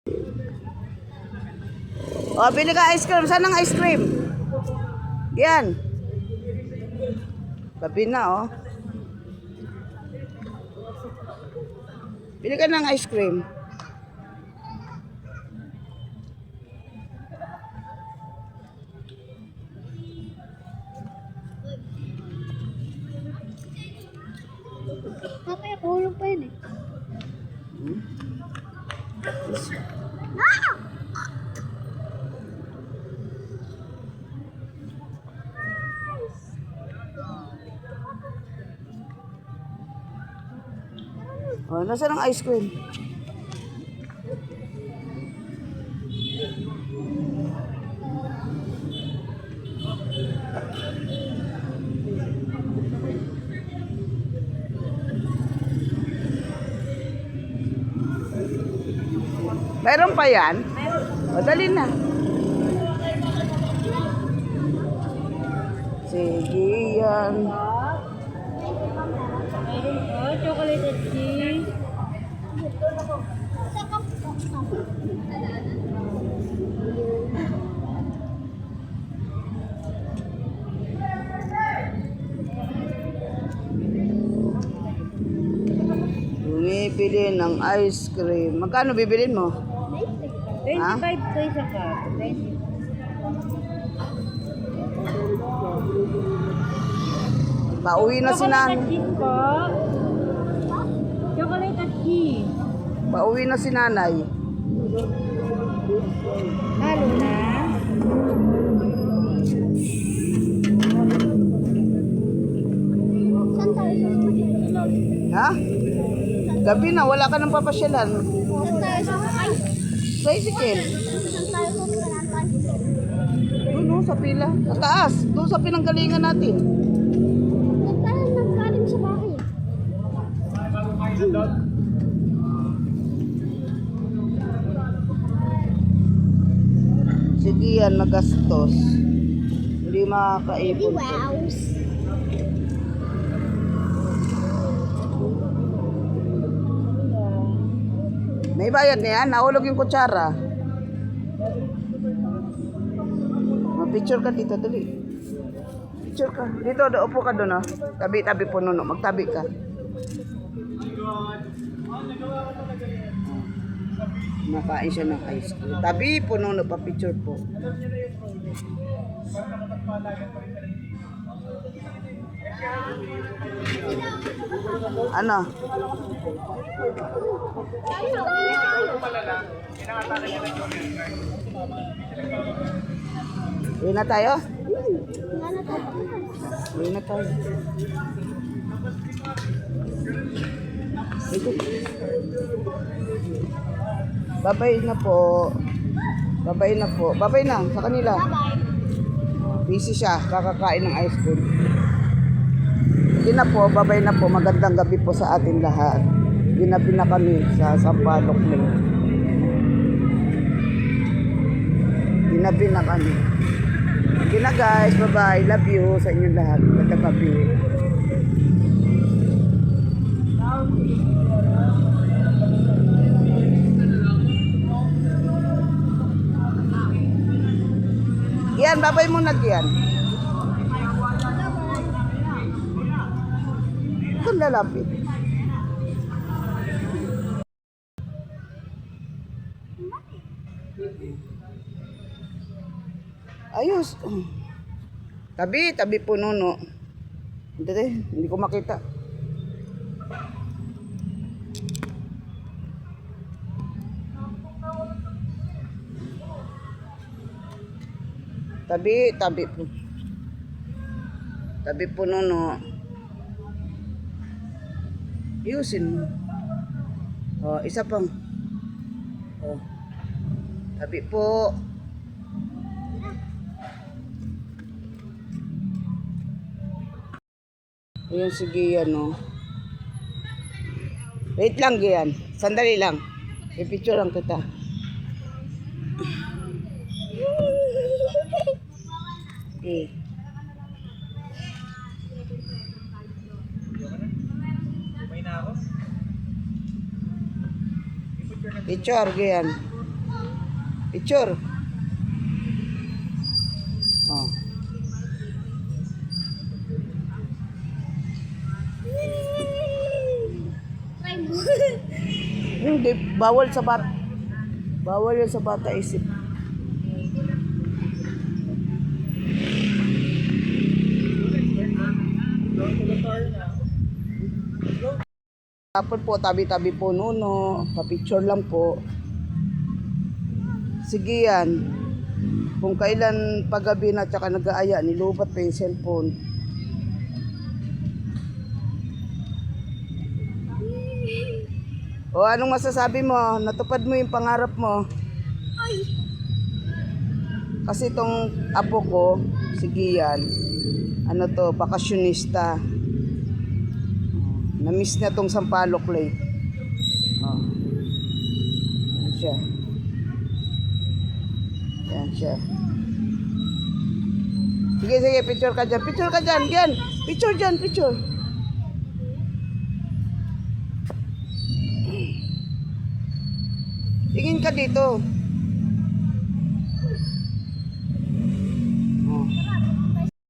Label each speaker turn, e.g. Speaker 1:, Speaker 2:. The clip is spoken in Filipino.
Speaker 1: O, bili ka ice cream. Saan ang ice cream? Yan. Gabi na, oh. Bili ka ng ice cream.
Speaker 2: Mamaya kulong pa yun eh.
Speaker 1: Oh, nasaan ang ice cream? Meron pa yan? O, dali na. Sige yan.
Speaker 2: Oh, chocolate and cheese.
Speaker 1: Bumibili ng ice cream. Magkano bibilin mo?
Speaker 2: 25 pesos ka. 20.
Speaker 1: Pauwi na si
Speaker 2: Chocolate
Speaker 1: nanay.
Speaker 2: and cheese po. Chocolate and cheese.
Speaker 1: Pauwi na si nanay.
Speaker 2: Halo na. Saan tayo?
Speaker 1: Ha? Gabi na, wala ka nang papasyalan.
Speaker 2: Saan tayo?
Speaker 1: Tricycle.
Speaker 2: Saan tayo?
Speaker 1: Doon, no, sa pila. Sa taas. Doon sa pinanggalingan natin.
Speaker 2: Saan tayo nagkalim sa bahay?
Speaker 1: Sige yan, magastos. Hindi makakaipon.
Speaker 2: Wows.
Speaker 1: May bayad na yan. Nahulog yung kutsara. Picture ka dito, dali. Picture ka. Dito, upo ka doon, oh. Tabi-tabi po nuno. Magtabi ka. Nakain siya ng ice cream. Tabi po nuno pa picture po. Ano? Uwi na tayo? Uwi na tayo. Ito. Babay na po. Babay na po. Babay na sa kanila. Busy siya. Kakakain ng ice cream. Hindi na po. Babay na po. Magandang gabi po sa atin lahat. Ginabi na kami sa Sampaloc Lake. Ginabi na kami. Okay na guys, bye-bye. Love you sa inyong lahat. Magandang gabi. Yan, babay mo na yan. Kung lalapit. Ayos. Tabi, tabi po nuno. Hindi ko makita. Tabi, tabi po. Tabi po nuno. Ayusin mo. Oh, isa pang. Oh. Tabi po. Ayan, sige yan, no. Wait lang, yan. Sandali lang. I-picture lang kita. Okay. Picture, yan. Picture. Oh.
Speaker 2: Try mo.
Speaker 1: Hindi, bawal sa bata. Bawal yun sa bata isip. Tapos po, tabi-tabi po nuno. Pa-picture lang po. Sige yan. Kung kailan paggabi na tsaka nag-aaya, nilubat pa yung cellphone. O anong masasabi mo? Natupad mo yung pangarap mo?
Speaker 2: Ay!
Speaker 1: Kasi itong apo ko, si Gian, ano to, bakasyonista. Na-miss niya tong Sampaloc Lake. Oh. Yan siya. Yan siya. Sige, sige, picture ka dyan. Picture ka dyan, Gian. Picture dyan, picture. Tingin ka dito. Oh.